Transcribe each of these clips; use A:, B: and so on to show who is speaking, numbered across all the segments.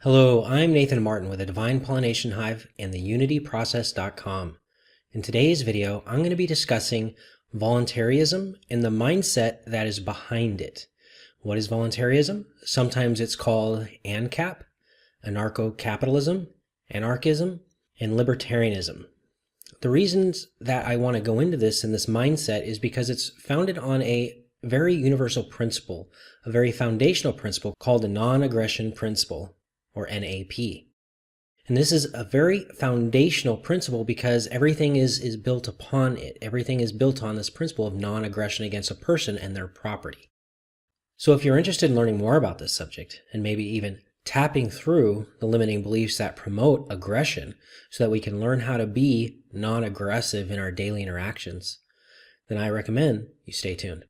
A: Hello, I'm Nathan Martin with the Divine Pollination Hive and the UnityProcess.com. In today's video, I'm going to be discussing voluntarism and the mindset that is behind it. What is voluntarism? Sometimes it's called ANCAP, anarcho-capitalism, anarchism, and libertarianism. The reasons that I want to go into this and this mindset is because it's founded on a very universal principle, a very foundational principle called the non-aggression principle, or NAP. And this is a very foundational principle because everything is built upon it. Everything is built on this principle of non-aggression against a person and their property. So if you're interested in learning more about this subject, and maybe even tapping through the limiting beliefs that promote aggression so that we can learn how to be non-aggressive in our daily interactions, then I recommend you stay tuned.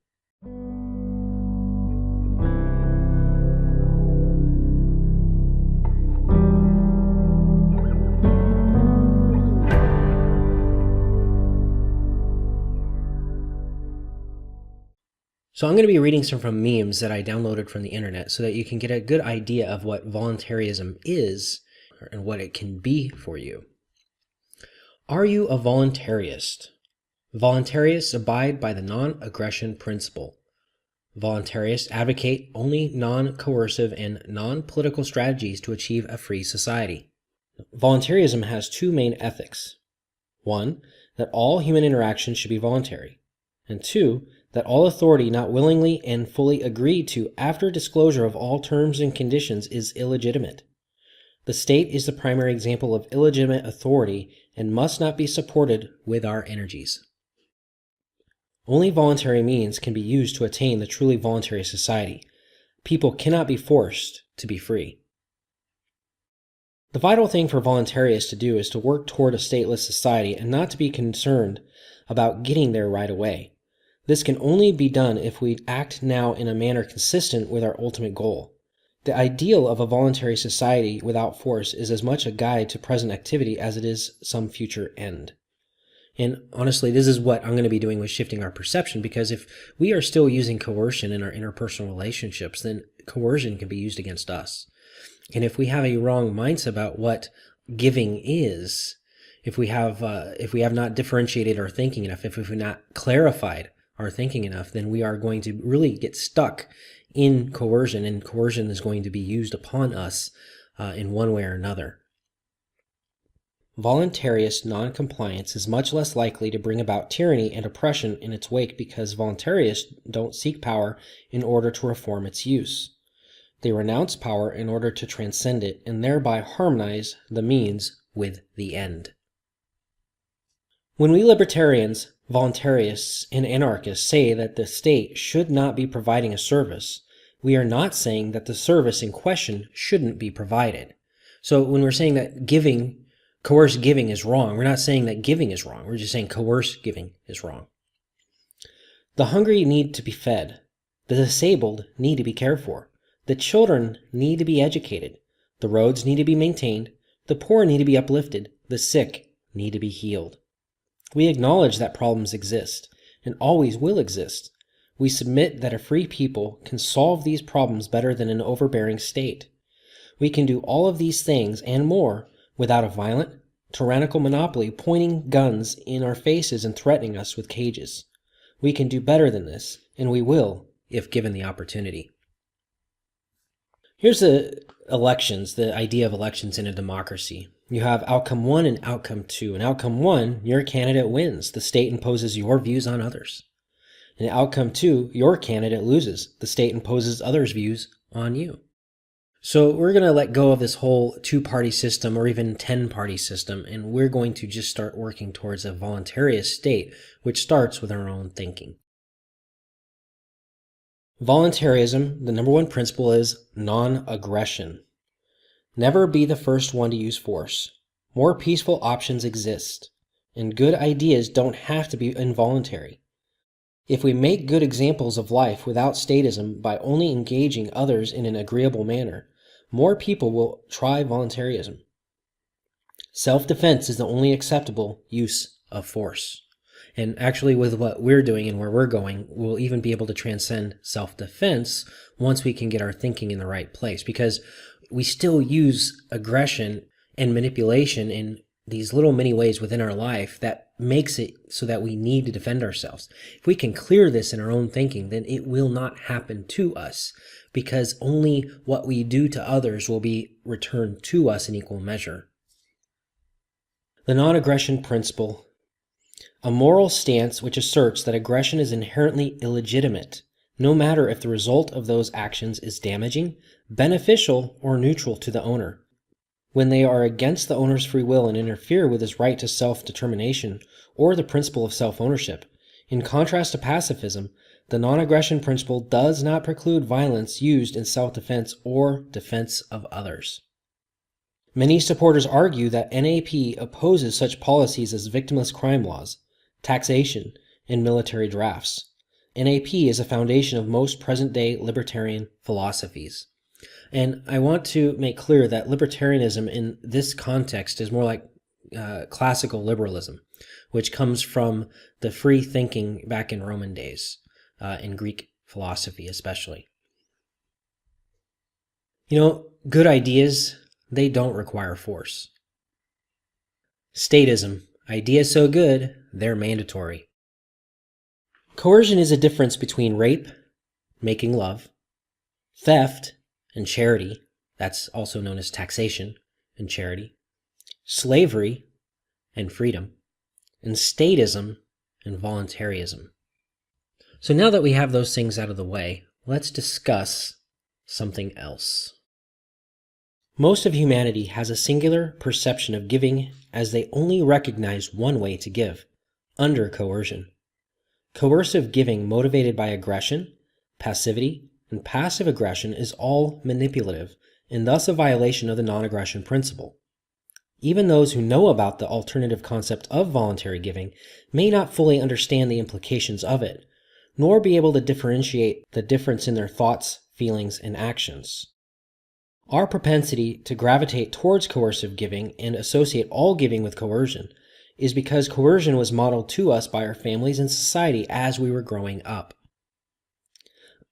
A: So I'm going to be reading some from memes that I downloaded from the internet so that you can get a good idea of what voluntarism is and what it can be for you. Are you a voluntarist? Voluntarists abide by the non-aggression principle. Voluntarists advocate only non-coercive and non-political strategies to achieve a free society. Voluntarism has two main ethics. One, that all human interactions should be voluntary. And two, that all authority not willingly and fully agreed to after disclosure of all terms and conditions is illegitimate. The state is the primary example of illegitimate authority and must not be supported with our energies. Only voluntary means can be used to attain the truly voluntary society. People cannot be forced to be free. The vital thing for voluntarists to do is to work toward a stateless society and not to be concerned about getting there right away. This can only be done if we act now in a manner consistent with our ultimate goal. The ideal of a voluntary society without force is as much a guide to present activity as it is some future end. And honestly, this is what I'm going to be doing with shifting our perception, because if we are still using coercion in our interpersonal relationships, then coercion can be used against us. And if we have a wrong mindset about what giving is, if we have not differentiated our thinking enough, if we've not clarified our thinking enough, then we are going to really get stuck in coercion, and coercion is going to be used upon us in one way or another. Voluntarist non-compliance is much less likely to bring about tyranny and oppression in its wake because voluntarists don't seek power in order to reform its use. They renounce power in order to transcend it and thereby harmonize the means with the end. When we libertarians, voluntarists, and anarchists say that the state should not be providing a service, we are not saying that the service in question shouldn't be provided. So when we're saying that coerced giving is wrong, we're not saying that giving is wrong. We're just saying coerced giving is wrong. The hungry need to be fed. The disabled need to be cared for. The children need to be educated. The roads need to be maintained. The poor need to be uplifted. The sick need to be healed. We acknowledge that problems exist, and always will exist. We submit that a free people can solve these problems better than an overbearing state. We can do all of these things and more without a violent, tyrannical monopoly pointing guns in our faces and threatening us with cages. We can do better than this, and we will if given the opportunity. Here's the idea of elections in a democracy. You have outcome 1 and outcome 2. In outcome 1, your candidate wins. The state imposes your views on others. In outcome 2, your candidate loses. The state imposes others' views on you. So we're going to let go of this whole two-party system or even 10-party system, and we're going to just start working towards a voluntarist state, which starts with our own thinking. Voluntarism, the number one principle is non-aggression. Never be the first one to use force. More peaceful options exist, and good ideas don't have to be involuntary. If we make good examples of life without statism by only engaging others in an agreeable manner, more people will try voluntarism. Self-defense is the only acceptable use of force. And actually, with what we're doing and where we're going, we'll even be able to transcend self-defense once we can get our thinking in the right place. Because we still use aggression and manipulation in these little mini ways within our life that makes it so that we need to defend ourselves. If we can clear this in our own thinking, then it will not happen to us, because only what we do to others will be returned to us in equal measure. The non-aggression principle. A moral stance which asserts that aggression is inherently illegitimate, no matter if the result of those actions is damaging, beneficial, or neutral to the owner. When they are against the owner's free will and interfere with his right to self-determination or the principle of self-ownership. In contrast to pacifism, the non-aggression principle does not preclude violence used in self-defense or defense of others. Many supporters argue that NAP opposes such policies as victimless crime laws, taxation, and military drafts. NAP is a foundation of most present-day libertarian philosophies. And I want to make clear that libertarianism in this context is more like classical liberalism, which comes from the free thinking back in Roman days, in Greek philosophy especially. Good ideas, they don't require force. Statism. Ideas so good, they're mandatory. Coercion is a difference between rape, making love, theft, and charity. That's also known as taxation and charity. Slavery and freedom. And statism and voluntarism. So now that we have those things out of the way, let's discuss something else. Most of humanity has a singular perception of giving, as they only recognize one way to give, under coercion. Coercive giving motivated by aggression, passivity, and passive aggression is all manipulative, and thus a violation of the non-aggression principle. Even those who know about the alternative concept of voluntary giving may not fully understand the implications of it, nor be able to differentiate the difference in their thoughts, feelings, and actions. Our propensity to gravitate towards coercive giving and associate all giving with coercion is because coercion was modeled to us by our families and society as we were growing up.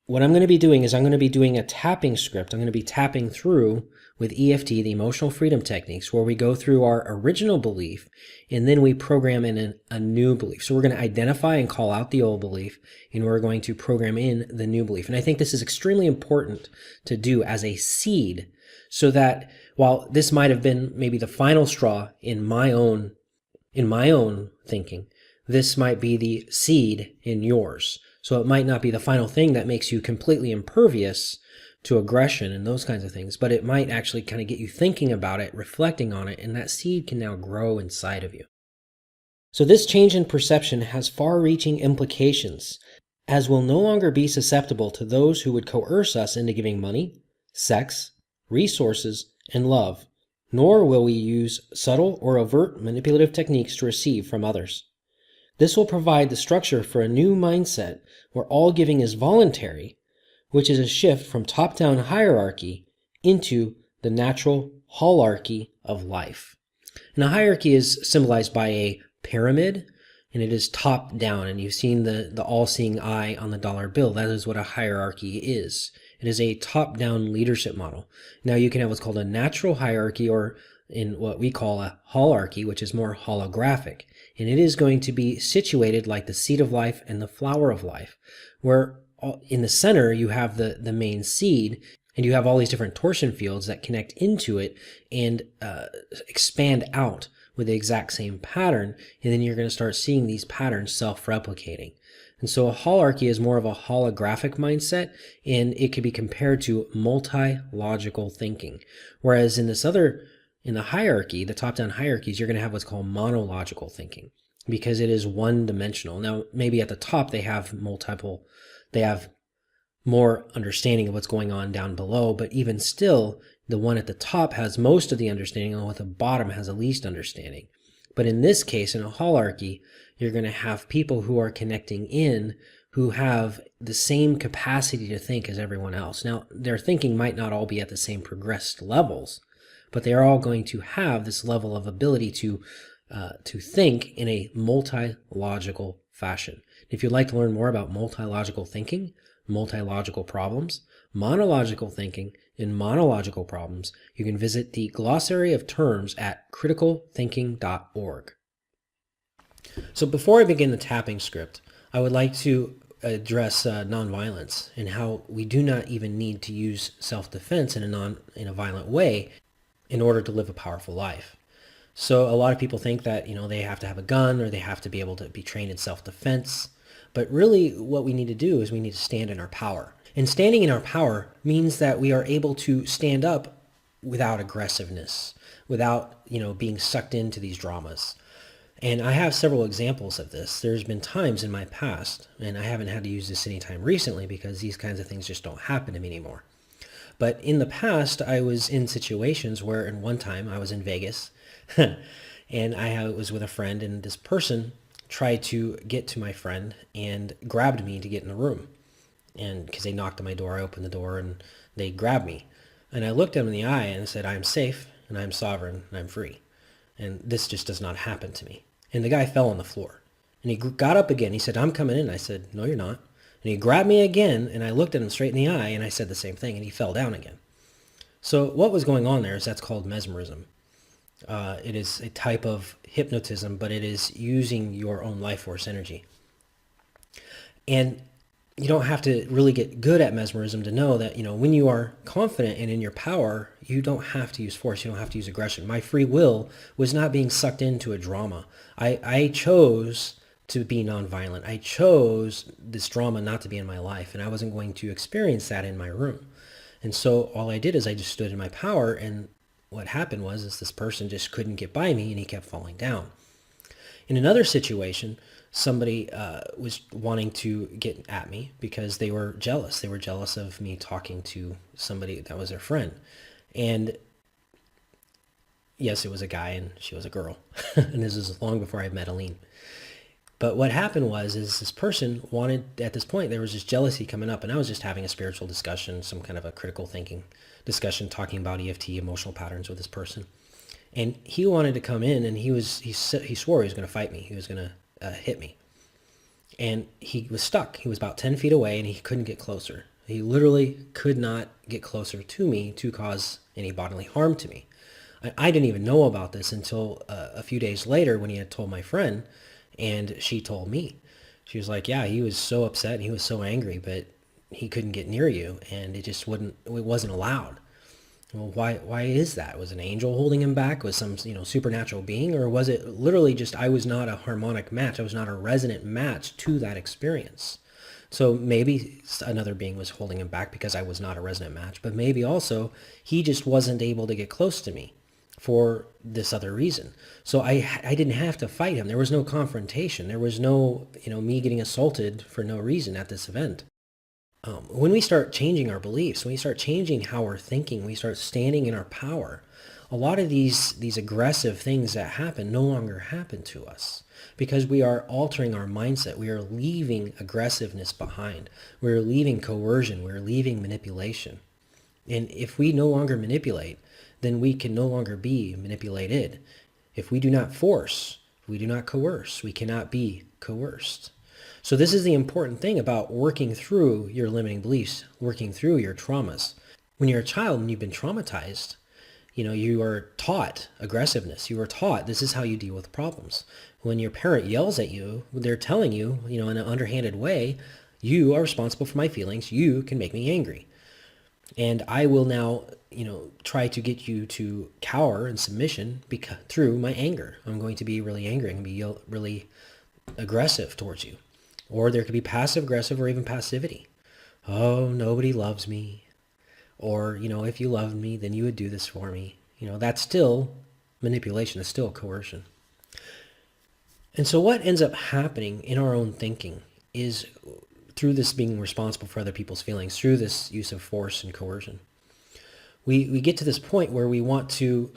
A: What I'm going to be doing is I'm going to be doing a tapping script. I'm going to be tapping through with EFT, the emotional freedom techniques, where we go through our original belief and then we program in a new belief. So we're going to identify and call out the old belief, and we're going to program in the new belief. And I think this is extremely important to do as a seed, so that while this might have been maybe the final straw in my own thinking, this might be the seed in yours. So it might not be the final thing that makes you completely impervious to aggression and those kinds of things, but it might actually kind of get you thinking about it, reflecting on it, and that seed can now grow inside of you. So this change in perception has far-reaching implications, as we'll no longer be susceptible to those who would coerce us into giving money, sex, resources, and love, nor will we use subtle or overt manipulative techniques to receive from others. This will provide the structure for a new mindset where all giving is voluntary, which is a shift from top-down hierarchy into the natural holarchy of life. And a hierarchy is symbolized by a pyramid, and it is top-down, and you've seen the all-seeing eye on the dollar bill. That is what a hierarchy is. It is a top-down leadership model. Now you can have what's called a natural hierarchy, or in what we call a holarchy, which is more holographic. And it is going to be situated like the seed of life and the flower of life, where in the center you have the main seed, and you have all these different torsion fields that connect into it and expand out with the exact same pattern, and then you're going to start seeing these patterns self-replicating. And so a holarchy is more of a holographic mindset, and it could be compared to multi-logical thinking. Whereas in the hierarchy, the top-down hierarchies, you're going to have what's called monological thinking, because it is one-dimensional. Now, maybe at the top they have more understanding of what's going on down below, but even still, the one at the top has most of the understanding, and the one at the bottom has the least understanding. But in this case, in a holarchy, you're going to have people who are connecting in who have the same capacity to think as everyone else. Now, their thinking might not all be at the same progressed levels, but they are all going to have this level of ability to think in a multi-logical fashion. If you'd like to learn more about multi-logical thinking, multi-logical problems, monological thinking, and monological problems, you can visit the Glossary of Terms at criticalthinking.org. So before I begin the tapping script, I would like to address nonviolence and how we do not even need to use self-defense in a violent way in order to live a powerful life. So a lot of people think that, they have to have a gun or they have to be able to be trained in self-defense. But really what we need to do is we need to stand in our power. And standing in our power means that we are able to stand up without aggressiveness, without, being sucked into these dramas. And I have several examples of this. There's been times in my past, and I haven't had to use this anytime recently because these kinds of things just don't happen to me anymore. But in the past, I was in situations where, in one time, I was in Vegas, and I was with a friend, and this person tried to get to my friend and grabbed me to get in the room. And because they knocked on my door, I opened the door, and they grabbed me. And I looked them in the eye and said, I am safe, and I am sovereign, and I'm free. And this just does not happen to me. And the guy fell on the floor. And he got up again. He said, I'm coming in. I said, no, you're not. And he grabbed me again, and I looked at him straight in the eye, and I said the same thing, and he fell down again. So what was going on there is that's called mesmerism. It is a type of hypnotism, but it is using your own life force energy. And you don't have to really get good at mesmerism to know that, when you are confident and in your power, you don't have to use force. You don't have to use aggression. My free will was not being sucked into a drama. I chose to be nonviolent. I chose this drama not to be in my life, and I wasn't going to experience that in my room. And so all I did is I just stood in my power, and what happened was this person just couldn't get by me, and he kept falling down. In another situation, somebody was wanting to get at me because they were jealous. They were jealous of me talking to somebody that was their friend. And yes, it was a guy and she was a girl. And this was long before I met Aline. But what happened is this person wanted, at this point, there was this jealousy coming up, and I was just having a spiritual discussion, some kind of a critical thinking discussion, talking about EFT, emotional patterns with this person. And he wanted to come in, and he swore he was going to fight me. He was going to hit me. And he was stuck. He was about 10 feet away, and he couldn't get closer. He literally could not get closer to me to cause any bodily harm to me. I didn't even know about this until a few days later when he had told my friend, and she told me. She was like, yeah, he was so upset and he was so angry, but he couldn't get near you, and it wasn't allowed. Well, why is that? Was an angel holding him back? Was some, supernatural being? Or was it literally just I was not a harmonic match? I was not a resonant match to that experience. So maybe another being was holding him back because I was not a resonant match, but maybe also he just wasn't able to get close to me for this other reason. So I didn't have to fight him. There was no confrontation. There was no, me getting assaulted for no reason at this event. When we start changing our beliefs, when we start changing how we're thinking, we start standing in our power, a lot of these aggressive things that happen no longer happen to us because we are altering our mindset. We are leaving aggressiveness behind. We're leaving coercion. We're leaving manipulation. And if we no longer manipulate, then we can no longer be manipulated. If we do not force, we do not coerce, we cannot be coerced. So this is the important thing about working through your limiting beliefs, working through your traumas. When you're a child and you've been traumatized, you are taught aggressiveness. You are taught this is how you deal with problems. When your parent yells at you, they're telling you, in an underhanded way, you are responsible for my feelings. You can make me angry. And I will now, try to get you to cower in submission through my anger. I'm going to be really angry. I'm going to be really aggressive towards you. Or there could be passive aggressive or even passivity. Oh, nobody loves me. Or, if you loved me, then you would do this for me. That's still manipulation. It's still coercion. And so what ends up happening in our own thinking is through this being responsible for other people's feelings, through this use of force and coercion, we get to this point where we want to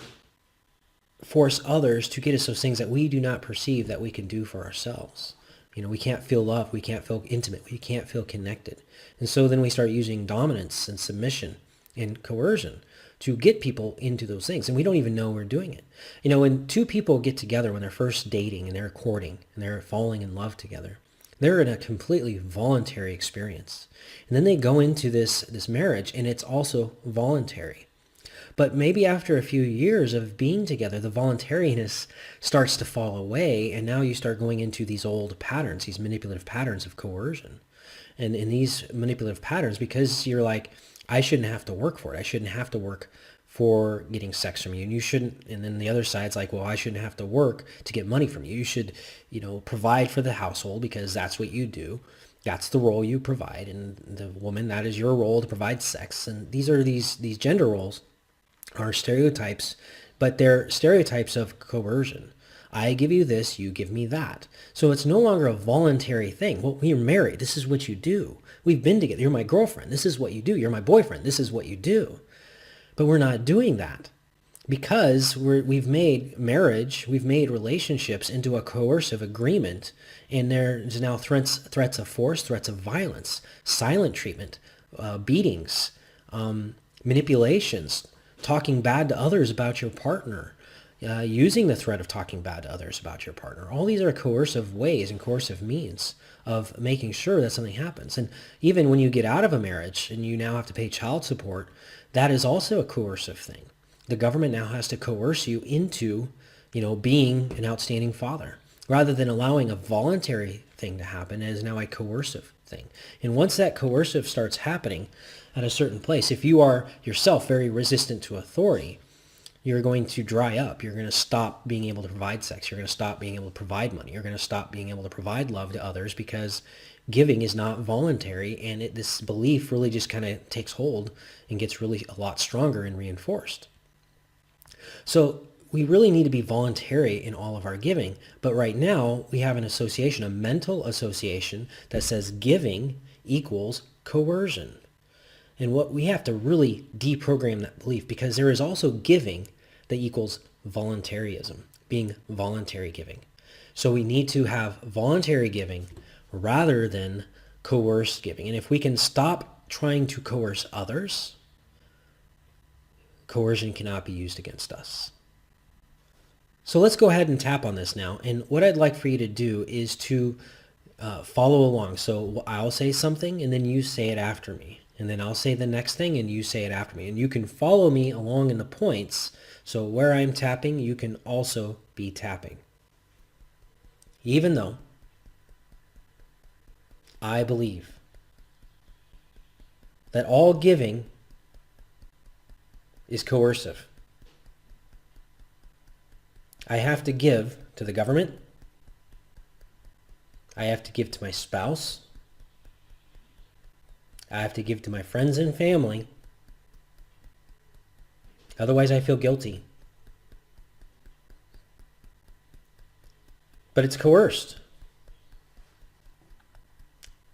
A: force others to get us those things that we do not perceive that we can do for ourselves. We can't feel love. We can't feel intimate. We can't feel connected. And so then we start using dominance and submission and coercion to get people into those things. And we don't even know we're doing it. When two people get together, when they're first dating and they're courting and they're falling in love together, They're in a completely voluntary experience. And then they go into this marriage and it's also voluntary. But maybe after a few years of being together, the voluntariness starts to fall away, and now you start going into these old patterns, these manipulative patterns of coercion. And in these manipulative patterns, because you're like, I shouldn't have to work for it. I shouldn't have to work for getting sex from you. And you shouldn't, and then the other side's like, well, I shouldn't have to work to get money from you. You should, provide for the household because that's what you do. That's the role you provide. And the woman, that is your role to provide sex. And these are these gender roles are stereotypes, but they're stereotypes of coercion. I give you this, you give me that. So it's no longer a voluntary thing. Well, we're married. This is what you do. We've been together. You're my girlfriend. This is what you do. You're my boyfriend. This is what you do. But we're not doing that because we've made marriage, we've made relationships into a coercive agreement. And there's now threats of force, threats of violence, silent treatment, beatings, manipulations, talking bad to others about your partner, using the threat of talking bad to others about your partner. All these are coercive ways and coercive means of making sure that something happens. And even when you get out of a marriage and you now have to pay child support, that is also a coercive thing. The government now has to coerce you into, being an outstanding father. Rather than allowing a voluntary thing to happen, it is now a coercive thing. And once that coercive starts happening at a certain place, if you are yourself very resistant to authority, you're going to dry up. You're going to stop being able to provide sex. You're going to stop being able to provide money. You're going to stop being able to provide love to others because giving is not voluntary, and this belief really just kind of takes hold and gets really a lot stronger and reinforced. So we really need to be voluntary in all of our giving, but right now we have an association, a mental association that says giving equals coercion. And what we have to really deprogram that belief, because there is also giving that equals voluntarism, being voluntary giving. So we need to have voluntary giving rather than coerced giving. And if we can stop trying to coerce others, coercion cannot be used against us. So let's go ahead and tap on this now. And what I'd like for you to do is to follow along. So I'll say something and then you say it after me. And then I'll say the next thing and you say it after me. And you can follow me along in the points. So where I'm tapping, you can also be tapping. Even though I believe that all giving is coercive. I have to give to the government. I have to give to my spouse. I have to give to my friends and family. Otherwise, I feel guilty. But it's coerced.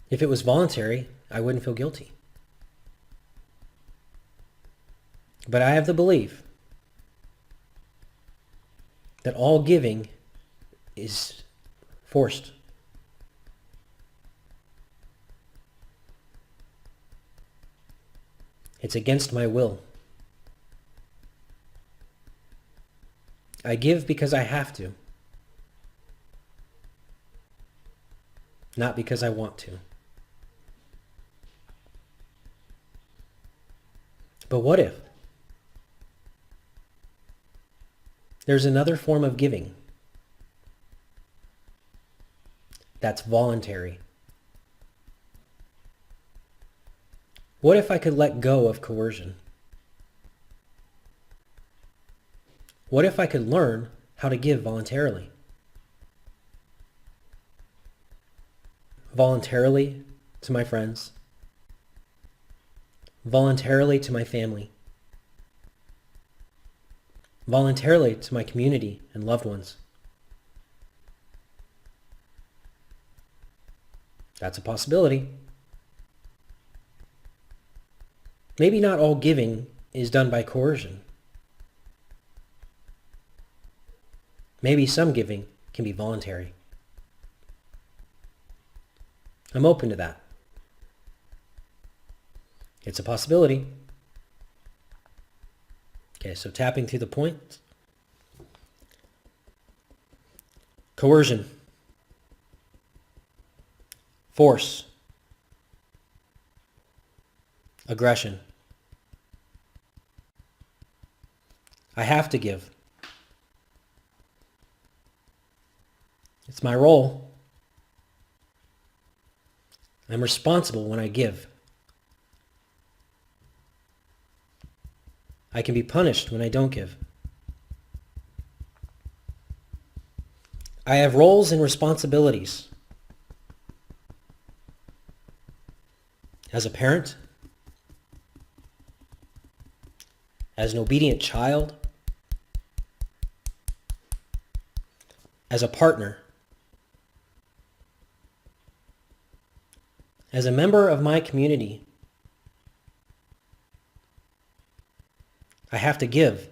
A: If it was voluntary, I wouldn't feel guilty. But I have the belief that all giving is forced. It's against my will. I give because I have to, not because I want to. But what if there's another form of giving that's voluntary? What if I could let go of coercion? What if I could learn how to give voluntarily? Voluntarily to my friends. Voluntarily to my family. Voluntarily to my community and loved ones. That's a possibility. Maybe not all giving is done by coercion. Maybe some giving can be voluntary. I'm open to that. It's a possibility. Okay, so tapping through the points. Coercion. force, aggression. I have to give. It's my role. I'm responsible when I give. I can be punished when I don't give. I have roles and responsibilities. As a parent, as an obedient child, as a partner, as a member of my community. I have to give.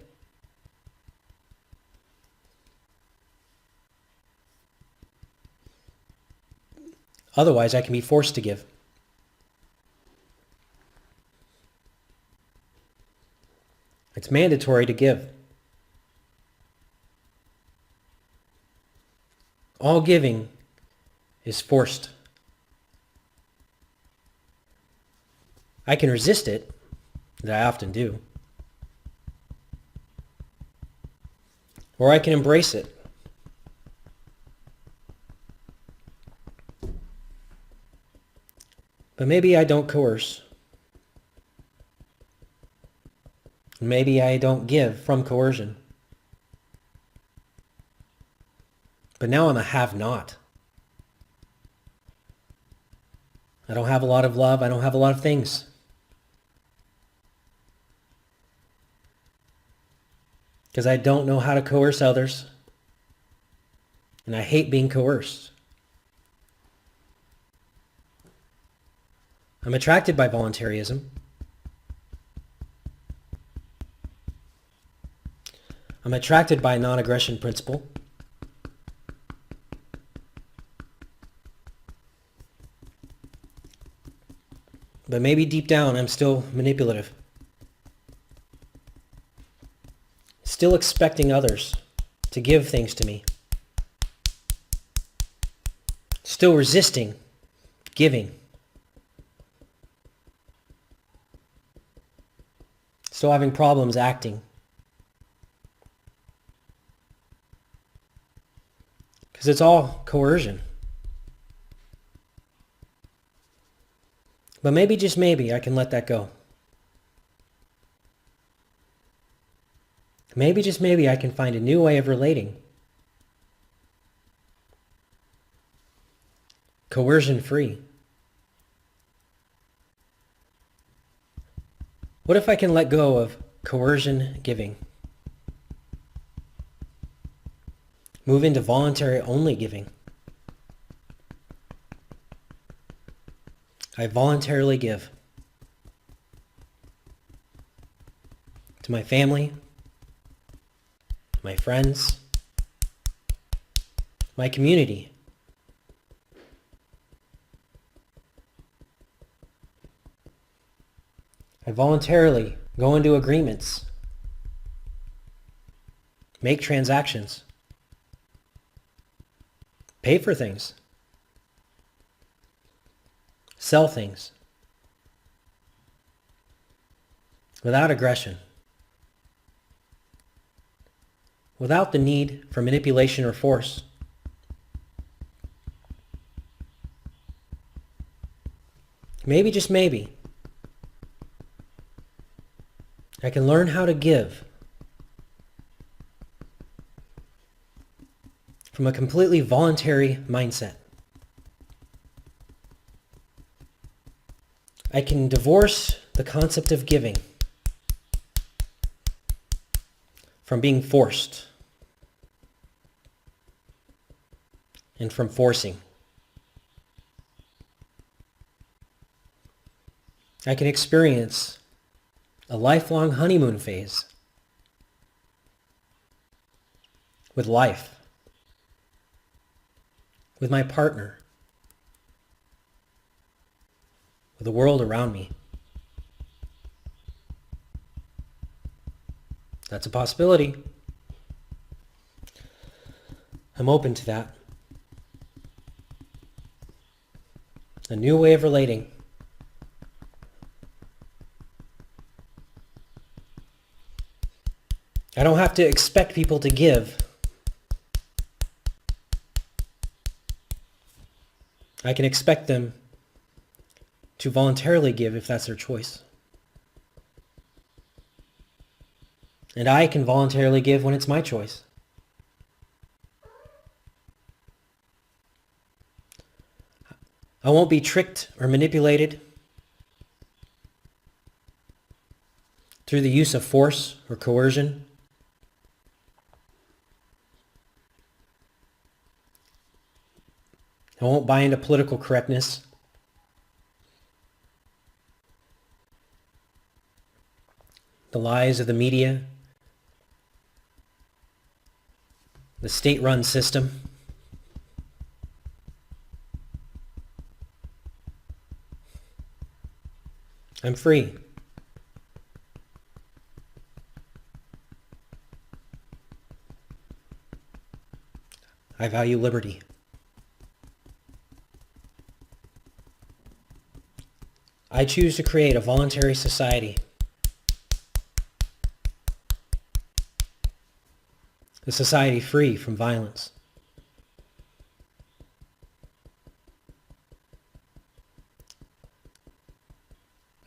A: Otherwise, I can be forced to give. It's mandatory to give. All giving is forced. I can resist it, that I often do. Or I can embrace it. But maybe I don't coerce. Maybe I don't give from coercion. But now I'm a have-not. I don't have a lot of love. I don't have a lot of things. Because I don't know how to coerce others. And I hate being coerced. I'm attracted by voluntarism. I'm attracted by non-aggression principle. But maybe deep down I'm still manipulative. Still expecting others to give things to me. Still resisting giving. Still having problems acting. Because it's all coercion. But maybe, just maybe, I can let that go. Maybe, just maybe, I can find a new way of relating. Coercion-free. What if I can let go of coercion giving? Move into voluntary-only giving. I voluntarily give to my family, my friends, my community. I voluntarily go into agreements, make transactions, pay for things, sell things without aggression, without the need for manipulation or force. Maybe, just maybe, I can learn how to give from a completely voluntary mindset. I can divorce the concept of giving from being forced and from forcing. I can experience a lifelong honeymoon phase with life, with my partner, with the world around me. That's a possibility. I'm open to that. A new way of relating. I don't have to expect people to give. I can expect them to voluntarily give if that's their choice. And I can voluntarily give when it's my choice. I won't be tricked or manipulated through the use of force or coercion. I won't buy into political correctness. The lies of the media, the state-run system. I'm free. I value liberty. I choose to create a voluntary society. A society free from violence.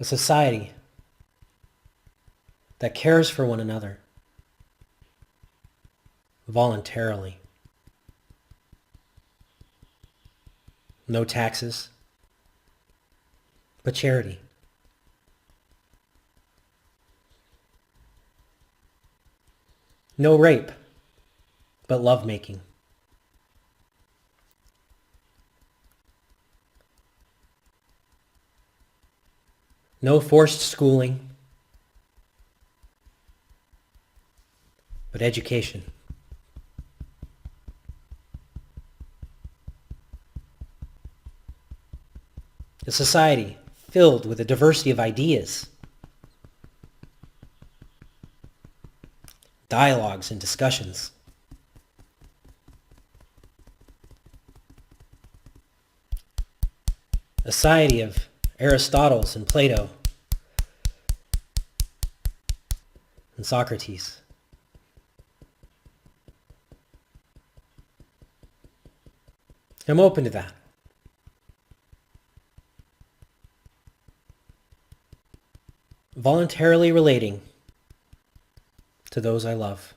A: A society that cares for one another voluntarily. No taxes, but charity. No rape, but lovemaking. No forced schooling, but education. A society filled with a diversity of ideas, dialogues and discussions. A society of Aristotle's and Plato and Socrates. I'm open to that. Voluntarily relating to those I love.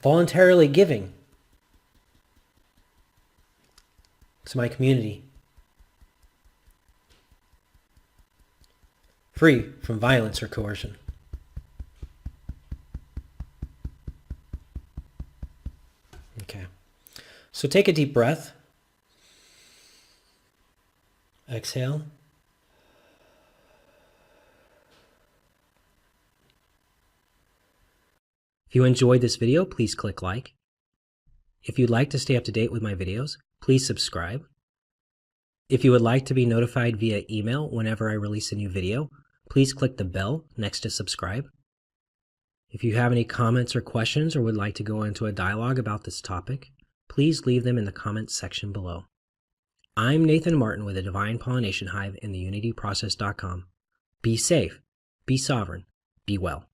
A: Voluntarily giving to my community. Free from violence or coercion. Okay. So take a deep breath. Exhale. If you enjoyed this video, please click like. If you'd like to stay up to date with my videos, please subscribe. If you would like to be notified via email whenever I release a new video, please click the bell next to subscribe. If you have any comments or questions or would like to go into a dialogue about this topic, please leave them in the comments section below. I'm Nathan Martin with the Divine Pollination Hive and the UnityProcess.com. Be safe, be sovereign, be well.